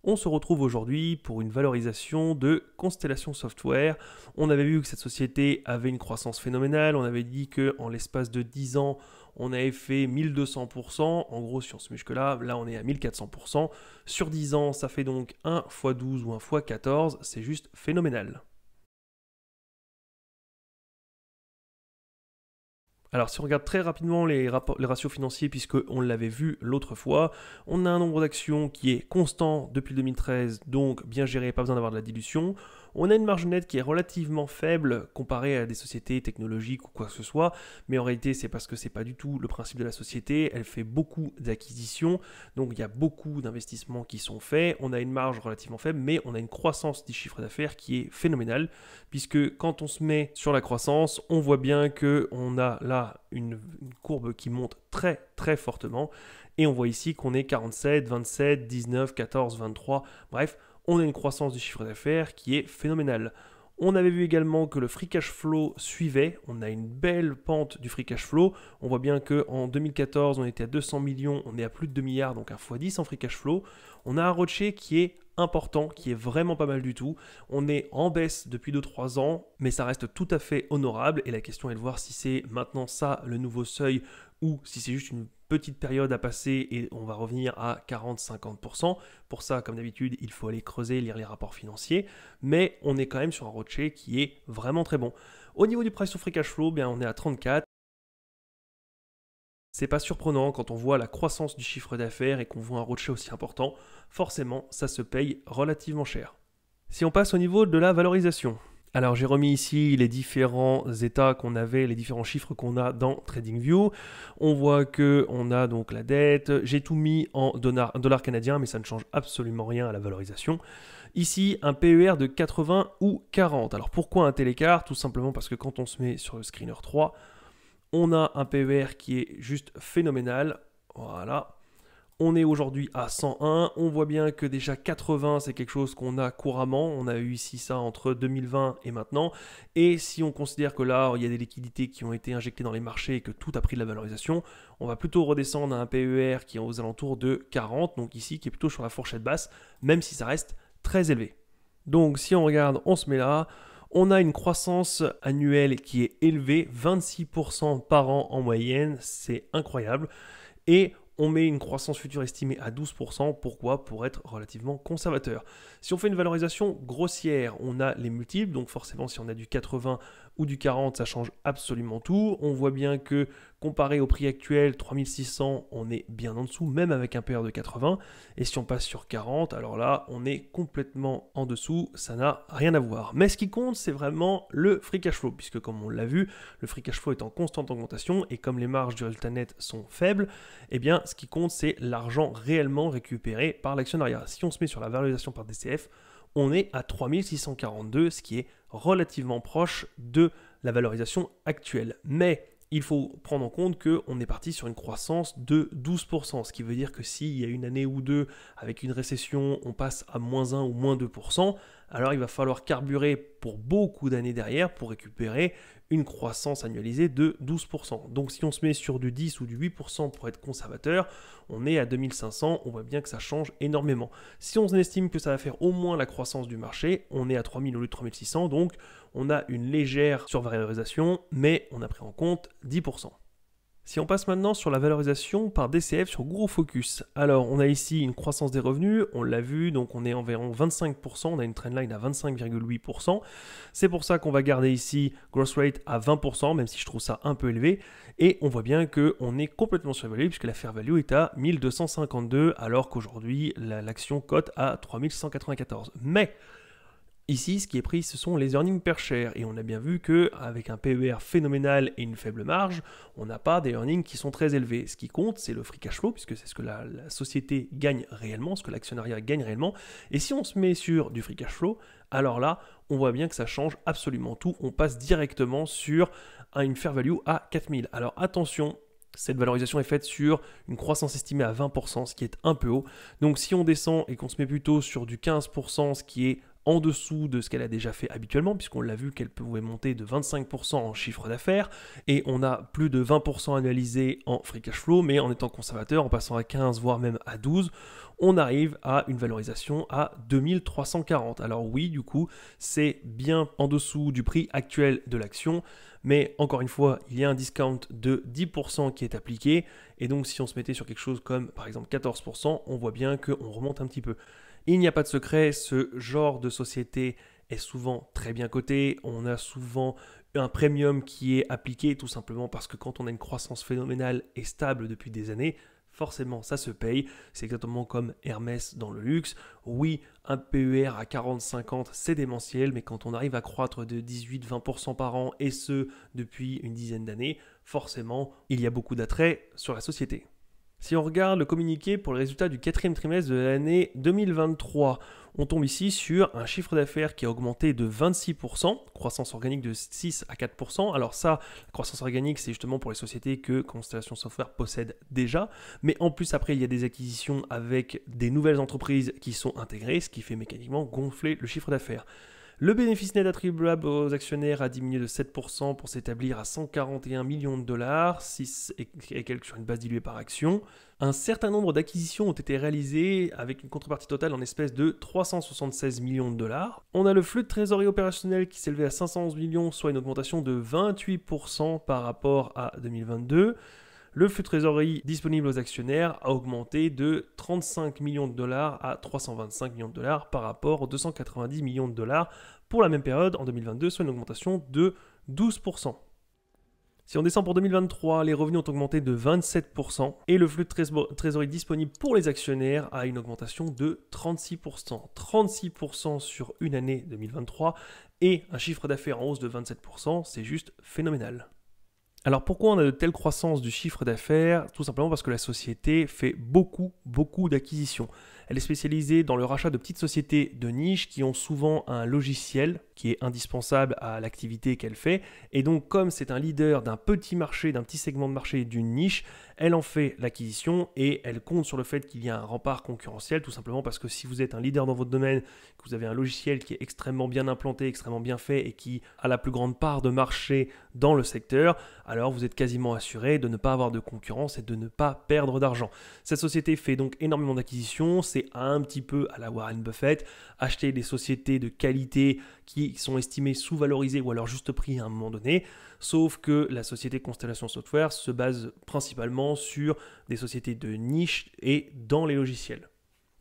On se retrouve aujourd'hui pour une valorisation de Constellation Software. On avait vu que cette société avait une croissance phénoménale. On avait dit qu'en l'espace de 10 ans, on avait fait 1200%. En gros, si on se met jusque-là, là on est à 1400%. Sur 10 ans, ça fait donc 1 x 12 ou 1 x 14. C'est juste phénoménal. Alors si on regarde très rapidement les ratios financiers, puisqu'on l'avait vu l'autre fois, on a un nombre d'actions qui est constant depuis 2013, donc bien géré, pas besoin d'avoir de la dilution. On a une marge nette qui est relativement faible comparée à des sociétés technologiques ou quoi que ce soit, mais en réalité c'est parce que c'est pas du tout le principe de la société, elle fait beaucoup d'acquisitions, donc il y a beaucoup d'investissements qui sont faits, on a une marge relativement faible, mais on a une croissance du chiffre d'affaires qui est phénoménale, puisque quand on se met sur la croissance, on voit bien qu'on a là une courbe qui monte très très fortement, et on voit ici qu'on est 47, 27, 19, 14, 23, bref, on a une croissance du chiffre d'affaires qui est phénoménale. On avait vu également que le free cash flow suivait, on a une belle pente du free cash flow, on voit bien qu'en 2014 on était à 200 millions, on est à plus de 2 milliards, donc un x10 en free cash flow. On a un ROCE qui est important, qui est vraiment pas mal du tout. On est en baisse depuis 2-3 ans, mais ça reste tout à fait honorable, et la question est de voir si c'est maintenant ça le nouveau seuil, ou si c'est juste une petite période à passer et on va revenir à 40-50%. Pour ça, comme d'habitude, il faut aller creuser, lire les rapports financiers, mais on est quand même sur un ROCE qui est vraiment très bon. Au niveau du price to free cash flow, bien, on est à 34. C'est pas surprenant quand on voit la croissance du chiffre d'affaires et qu'on voit un ROCE aussi important, forcément ça se paye relativement cher. Si on passe au niveau de la valorisation, alors j'ai remis ici les différents états qu'on avait, les différents chiffres qu'on a dans TradingView. On voit qu'on a donc la dette, j'ai tout mis en dollars canadiens, mais ça ne change absolument rien à la valorisation. Ici, un PER de 80 ou 40. Alors pourquoi un tel écart? Tout simplement parce que quand on se met sur le screener 3, on a un PER qui est juste phénoménal. Voilà. On est aujourd'hui à 101, on voit bien que déjà 80 c'est quelque chose qu'on a couramment, on a eu ici ça entre 2020 et maintenant, et si on considère que là il y a des liquidités qui ont été injectées dans les marchés et que tout a pris de la valorisation, on va plutôt redescendre à un PER qui est aux alentours de 40, donc ici qui est plutôt sur la fourchette basse, même si ça reste très élevé. Donc si on regarde, on se met là, on a une croissance annuelle qui est élevée, 26% par an en moyenne, c'est incroyable, et on met une croissance future estimée à 12%. Pourquoi? Pour être relativement conservateur. Si on fait une valorisation grossière, on a les multiples. Donc forcément, si on a du 80 ou du 40, ça change absolument tout. On voit bien que comparé au prix actuel, 3600, on est bien en dessous, même avec un PER de 80. Et si on passe sur 40, alors là, on est complètement en dessous. Ça n'a rien à voir. Mais ce qui compte, c'est vraiment le free cash flow, puisque comme on l'a vu, le free cash flow est en constante augmentation. Et comme les marges du résultat net sont faibles, eh bien, ce qui compte, c'est l'argent réellement récupéré par l'actionnariat. Si on se met sur la valorisation par DCF, on est à 3642, ce qui est relativement proche de la valorisation actuelle. Mais il faut prendre en compte qu'on est parti sur une croissance de 12%, ce qui veut dire que s'il y a une année ou deux avec une récession, on passe à -1 ou -2%, alors il va falloir carburer pour beaucoup d'années derrière pour récupérer une croissance annualisée de 12%. Donc si on se met sur du 10 ou du 8% pour être conservateur, on est à 2500, on voit bien que ça change énormément. Si on estime que ça va faire au moins la croissance du marché, on est à 3000 au lieu de 3600, donc on a une légère survalorisation, mais on a pris en compte 10%. Si on passe maintenant sur la valorisation par DCF sur Gros Focus, alors on a ici une croissance des revenus, on l'a vu, donc on est environ 25%, on a une trendline à 25,8%. C'est pour ça qu'on va garder ici growth rate à 20%, même si je trouve ça un peu élevé. Et on voit bien qu'on est complètement survalué puisque la fair value est à 1252, alors qu'aujourd'hui l'action cote à 3694. Mais ici, ce qui est pris, ce sont les earnings per share. Et on a bien vu qu'avec un PER phénoménal et une faible marge, on n'a pas des earnings qui sont très élevés. Ce qui compte, c'est le free cash flow, puisque c'est ce que la société gagne réellement, ce que l'actionnariat gagne réellement. Et si on se met sur du free cash flow, alors là, on voit bien que ça change absolument tout. On passe directement sur une fair value à 4000. Alors attention, cette valorisation est faite sur une croissance estimée à 20%, ce qui est un peu haut. Donc si on descend et qu'on se met plutôt sur du 15%, ce qui est en dessous de ce qu'elle a déjà fait habituellement, puisqu'on l'a vu qu'elle pouvait monter de 25% en chiffre d'affaires, et on a plus de 20% annualisé en free cash flow, mais en étant conservateur, en passant à 15, voire même à 12, on arrive à une valorisation à 2340. Alors oui, du coup, c'est bien en dessous du prix actuel de l'action, mais encore une fois, il y a un discount de 10% qui est appliqué, et donc si on se mettait sur quelque chose comme par exemple 14%, on voit bien qu'on remonte un petit peu. Il n'y a pas de secret, ce genre de société est souvent très bien coté, on a souvent un premium qui est appliqué tout simplement parce que quand on a une croissance phénoménale et stable depuis des années, forcément ça se paye. C'est exactement comme Hermès dans le luxe. Oui, un PER à 40-50 c'est démentiel, mais quand on arrive à croître de 18-20% par an et ce depuis une dizaine d'années, forcément il y a beaucoup d'attrait sur la société. Si on regarde le communiqué pour les résultats du quatrième trimestre de l'année 2023, on tombe ici sur un chiffre d'affaires qui a augmenté de 26%, croissance organique de 6 à 4%. Alors ça, la croissance organique, c'est justement pour les sociétés que Constellation Software possède déjà. Mais en plus, après, il y a des acquisitions avec des nouvelles entreprises qui sont intégrées, ce qui fait mécaniquement gonfler le chiffre d'affaires. Le bénéfice net attribuable aux actionnaires a diminué de 7% pour s'établir à 141 millions de dollars, 6 et quelques sur une base diluée par action. Un certain nombre d'acquisitions ont été réalisées avec une contrepartie totale en espèces de 376 millions de dollars. On a le flux de trésorerie opérationnel qui s'élevait à 511 millions, soit une augmentation de 28% par rapport à 2022. Le flux de trésorerie disponible aux actionnaires a augmenté de 35 millions de dollars à 325 millions de dollars par rapport aux 290 millions de dollars pour la même période en 2022, soit une augmentation de 12%. Si on descend pour 2023, les revenus ont augmenté de 27% et le flux de trésorerie disponible pour les actionnaires a une augmentation de 36%. 36% sur une année 2023 et un chiffre d'affaires en hausse de 27%, c'est juste phénoménal. Alors pourquoi on a de telles croissances du chiffre d'affaires? Tout simplement parce que la société fait beaucoup d'acquisitions. Elle est spécialisée dans le rachat de petites sociétés de niche qui ont souvent un logiciel qui est indispensable à l'activité qu'elle fait. Et donc comme c'est un leader d'un petit marché, d'un petit segment de marché, d'une niche, elle en fait l'acquisition et elle compte sur le fait qu'il y a un rempart concurrentiel, tout simplement parce que si vous êtes un leader dans votre domaine, que vous avez un logiciel qui est extrêmement bien implanté, extrêmement bien fait et qui a la plus grande part de marché dans le secteur, alors vous êtes quasiment assuré de ne pas avoir de concurrence et de ne pas perdre d'argent. Cette société fait donc énormément d'acquisitions, c'est un petit peu à la Warren Buffett, acheter des sociétés de qualité qui sont estimées sous-valorisées ou alors juste prix à un moment donné, sauf que la société Constellation Software se base principalement sur des sociétés de niche et dans les logiciels.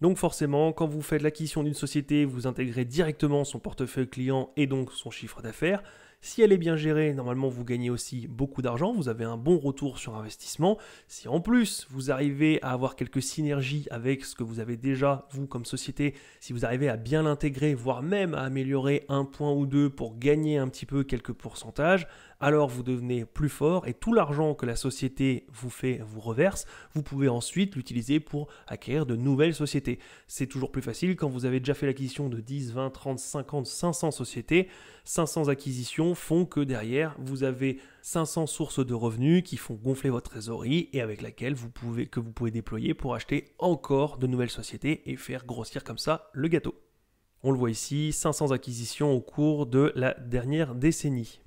Donc forcément, quand vous faites l'acquisition d'une société, vous intégrez directement son portefeuille client et donc son chiffre d'affaires. Si elle est bien gérée, normalement vous gagnez aussi beaucoup d'argent, vous avez un bon retour sur investissement. Si en plus vous arrivez à avoir quelques synergies avec ce que vous avez déjà, vous comme société, si vous arrivez à bien l'intégrer, voire même à améliorer un point ou deux pour gagner un petit peu quelques pourcentages, alors vous devenez plus fort et tout l'argent que la société vous fait, vous reverse, vous pouvez ensuite l'utiliser pour acquérir de nouvelles sociétés. C'est toujours plus facile quand vous avez déjà fait l'acquisition de 10, 20, 30, 50, 500 sociétés. 500 acquisitions font que derrière, vous avez 500 sources de revenus qui font gonfler votre trésorerie et avec laquelle vous pouvez déployer pour acheter encore de nouvelles sociétés et faire grossir comme ça le gâteau. On le voit ici, 500 acquisitions au cours de la dernière décennie.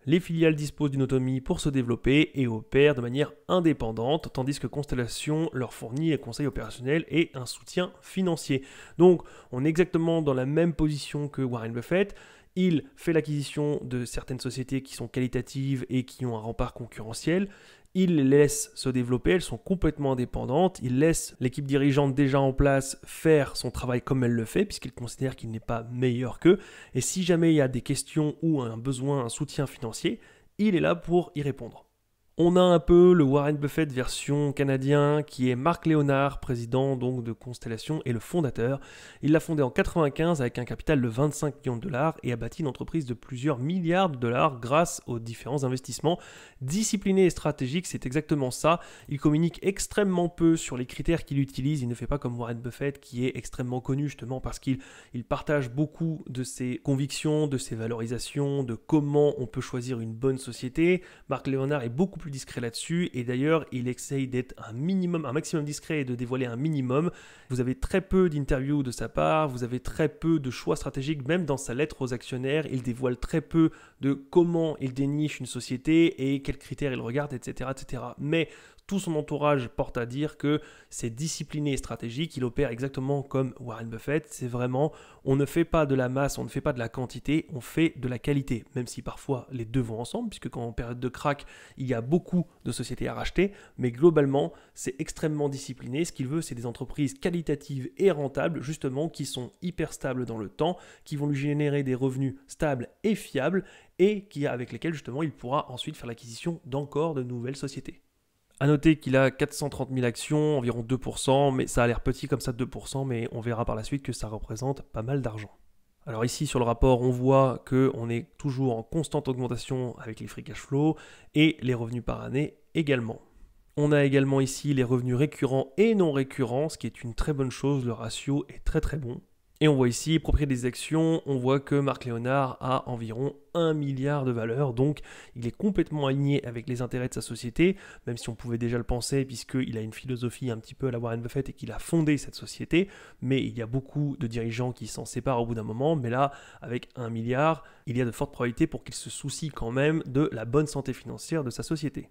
Les filiales disposent d'une autonomie pour se développer et opèrent de manière indépendante, tandis que Constellation leur fournit un conseil opérationnel et un soutien financier. Donc, on est exactement dans la même position que Warren Buffett. Il fait l'acquisition de certaines sociétés qui sont qualitatives et qui ont un rempart concurrentiel. Il les laisse se développer, elles sont complètement indépendantes. Il laisse l'équipe dirigeante déjà en place faire son travail comme elle le fait, puisqu'il considère qu'il n'est pas meilleur qu'eux. Et si jamais il y a des questions ou un besoin, un soutien financier, il est là pour y répondre. On a un peu le Warren Buffett version canadien qui est Marc Léonard, président donc de Constellation et le fondateur. Il l'a fondé en 1995 avec un capital de 25 millions de dollars et a bâti une entreprise de plusieurs milliards de dollars grâce aux différents investissements. Discipliné et stratégique, c'est exactement ça. Il communique extrêmement peu sur les critères qu'il utilise. Il ne fait pas comme Warren Buffett qui est extrêmement connu justement parce qu'il partage beaucoup de ses convictions, de ses valorisations, de comment on peut choisir une bonne société. Marc Léonard est beaucoup plus discret là-dessus et d'ailleurs il essaye d'être un maximum discret et de dévoiler un minimum. Vous avez très peu d'interviews de sa part, vous avez très peu de choix stratégiques, même dans sa lettre aux actionnaires, il dévoile très peu de comment il déniche une société et quels critères il regarde, etc. etc. Mais tout son entourage porte à dire que c'est discipliné et stratégique, il opère exactement comme Warren Buffett, c'est vraiment, on ne fait pas de la masse, on ne fait pas de la quantité, on fait de la qualité, même si parfois les deux vont ensemble, puisque quand en période de crack, il y a beaucoup de sociétés à racheter, mais globalement, c'est extrêmement discipliné, ce qu'il veut, c'est des entreprises qualitatives et rentables, justement, qui sont hyper stables dans le temps, qui vont lui générer des revenus stables et fiables, et avec lesquels justement il pourra ensuite faire l'acquisition d'encore de nouvelles sociétés. A noter qu'il a 430 000 actions, environ 2%, mais ça a l'air petit comme ça 2%, mais on verra par la suite que ça représente pas mal d'argent. Alors ici sur le rapport, on voit qu'on est toujours en constante augmentation avec les free cash flow et les revenus par année également. On a également ici les revenus récurrents et non récurrents, ce qui est une très bonne chose, le ratio est très très bon. Et on voit ici, propriété des actions, on voit que Marc Léonard a environ 1 milliard de valeur, donc il est complètement aligné avec les intérêts de sa société, même si on pouvait déjà le penser, puisqu'il a une philosophie un petit peu à la Warren Buffett et qu'il a fondé cette société, mais il y a beaucoup de dirigeants qui s'en séparent au bout d'un moment, mais là, avec 1 milliard, il y a de fortes probabilités pour qu'il se soucie quand même de la bonne santé financière de sa société.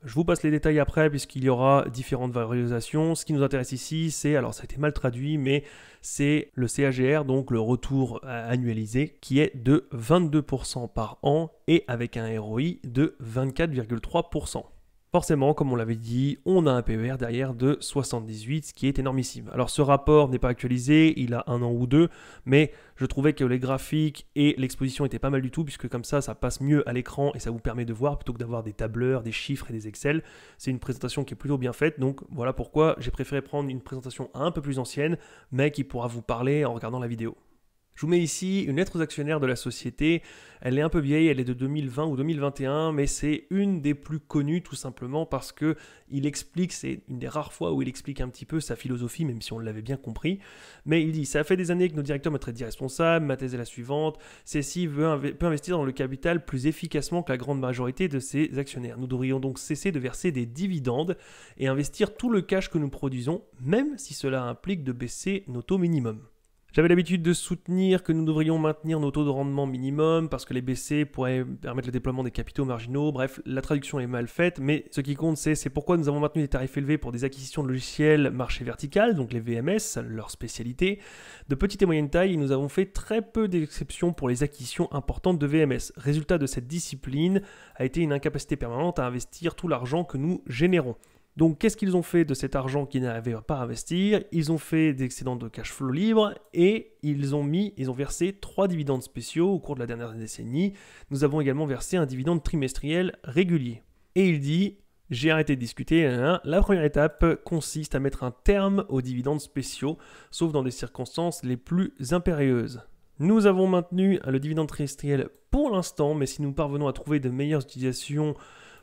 Je vous passe les détails après puisqu'il y aura différentes valorisations. Ce qui nous intéresse ici, c'est, alors ça a été mal traduit, mais c'est le CAGR, donc le retour annualisé, qui est de 22% par an et avec un ROI de 24,3%. Forcément, comme on l'avait dit, on a un PER derrière de 78, ce qui est énormissime. Alors ce rapport n'est pas actualisé, il a 1 an ou 2, mais je trouvais que les graphiques et l'exposition étaient pas mal du tout, puisque comme ça passe mieux à l'écran et ça vous permet de voir, plutôt que d'avoir des tableurs, des chiffres et des Excel. C'est une présentation qui est plutôt bien faite, donc voilà pourquoi j'ai préféré prendre une présentation un peu plus ancienne, mais qui pourra vous parler en regardant la vidéo. Je vous mets ici une lettre aux actionnaires de la société. Elle est un peu vieille, elle est de 2020 ou 2021, mais c'est une des plus connues tout simplement parce que il explique, c'est une des rares fois où il explique un petit peu sa philosophie, même si on l'avait bien compris. Mais il dit, ça fait des années que nos directeurs me traitent d'irresponsable, ma thèse est la suivante, CSI peut investir dans le capital plus efficacement que la grande majorité de ses actionnaires. Nous devrions donc cesser de verser des dividendes et investir tout le cash que nous produisons, même si cela implique de baisser nos taux minimums. J'avais l'habitude de soutenir que nous devrions maintenir nos taux de rendement minimum parce que les baisser pourraient permettre le déploiement des capitaux marginaux. Bref, la traduction est mal faite, mais ce qui compte, c'est pourquoi nous avons maintenu des tarifs élevés pour des acquisitions de logiciels marché vertical, donc les VMS, leur spécialité. De petite et moyenne taille, nous avons fait très peu d'exceptions pour les acquisitions importantes de VMS. Résultat de cette discipline a été une incapacité permanente à investir tout l'argent que nous générons. Donc, qu'est-ce qu'ils ont fait de cet argent qu'ils n'avaient pas à investir? Ils ont fait des excédents de cash flow libre et ils ont versé 3 dividendes spéciaux au cours de la dernière décennie. Nous avons également versé un dividende trimestriel régulier. Et il dit, j'ai arrêté de discuter, la première étape consiste à mettre un terme aux dividendes spéciaux, sauf dans des circonstances les plus impérieuses. Nous avons maintenu le dividende trimestriel pour l'instant, mais si nous parvenons à trouver de meilleures utilisations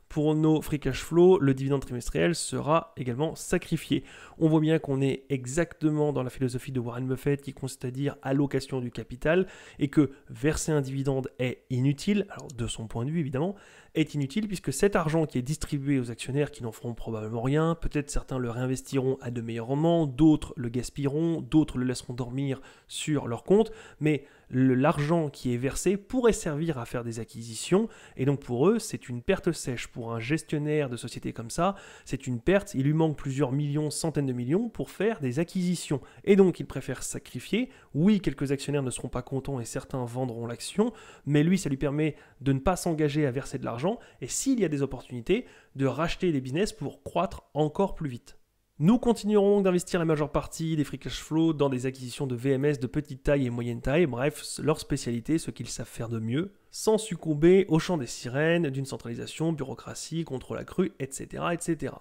pour nos free cash flow, le dividende trimestriel sera également sacrifié. On voit bien qu'on est exactement dans la philosophie de Warren Buffett qui consiste à dire allocation du capital et que verser un dividende est inutile, alors de son point de vue évidemment, est inutile puisque cet argent qui est distribué aux actionnaires qui n'en feront probablement rien, peut-être certains le réinvestiront à de meilleurs rendements, d'autres le gaspilleront, d'autres le laisseront dormir sur leur compte, mais l'argent qui est versé pourrait servir à faire des acquisitions et donc pour eux c'est une perte sèche. Pour un gestionnaire de société comme ça, c'est une perte, il lui manque plusieurs millions, centaines de millions pour faire des acquisitions et donc il préfère sacrifier. Oui, quelques actionnaires ne seront pas contents et certains vendront l'action, mais lui ça lui permet de ne pas s'engager à verser de l'argent et s'il y a des opportunités, de racheter des business pour croître encore plus vite. Nous continuerons d'investir la majeure partie des free cash flow dans des acquisitions de VMS de petite taille et moyenne taille, bref, leur spécialité, ce qu'ils savent faire de mieux, sans succomber au chant des sirènes, d'une centralisation, bureaucratie, contrôle accru, etc., etc.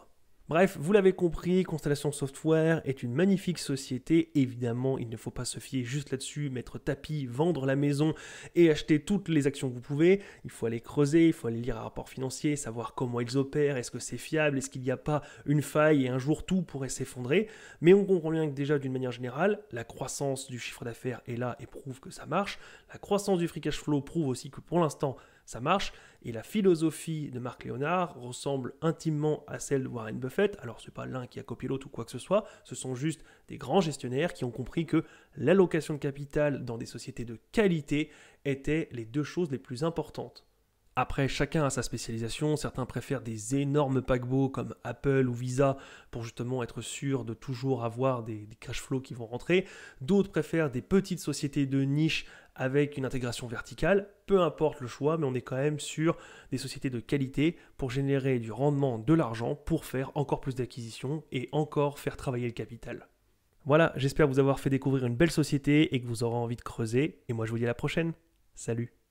Bref, vous l'avez compris, Constellation Software est une magnifique société. Évidemment, il ne faut pas se fier juste là-dessus, mettre tapis, vendre la maison et acheter toutes les actions que vous pouvez. Il faut aller creuser, il faut aller lire un rapport financier, savoir comment ils opèrent, est-ce que c'est fiable, est-ce qu'il n'y a pas une faille et un jour tout pourrait s'effondrer. Mais on comprend bien que déjà d'une manière générale, la croissance du chiffre d'affaires est là et prouve que ça marche. La croissance du free cash flow prouve aussi que pour l'instant, ça marche, et la philosophie de Marc Léonard ressemble intimement à celle de Warren Buffett. Alors ce n'est pas l'un qui a copié l'autre ou quoi que ce soit, ce sont juste des grands gestionnaires qui ont compris que l'allocation de capital dans des sociétés de qualité étaient les deux choses les plus importantes. Après, chacun a sa spécialisation, certains préfèrent des énormes paquebots comme Apple ou Visa pour justement être sûr de toujours avoir des cash flows qui vont rentrer, d'autres préfèrent des petites sociétés de niche avec une intégration verticale, peu importe le choix, mais on est quand même sur des sociétés de qualité pour générer du rendement, de l'argent, pour faire encore plus d'acquisitions et encore faire travailler le capital. Voilà, j'espère vous avoir fait découvrir une belle société et que vous aurez envie de creuser, et moi je vous dis à la prochaine. Salut!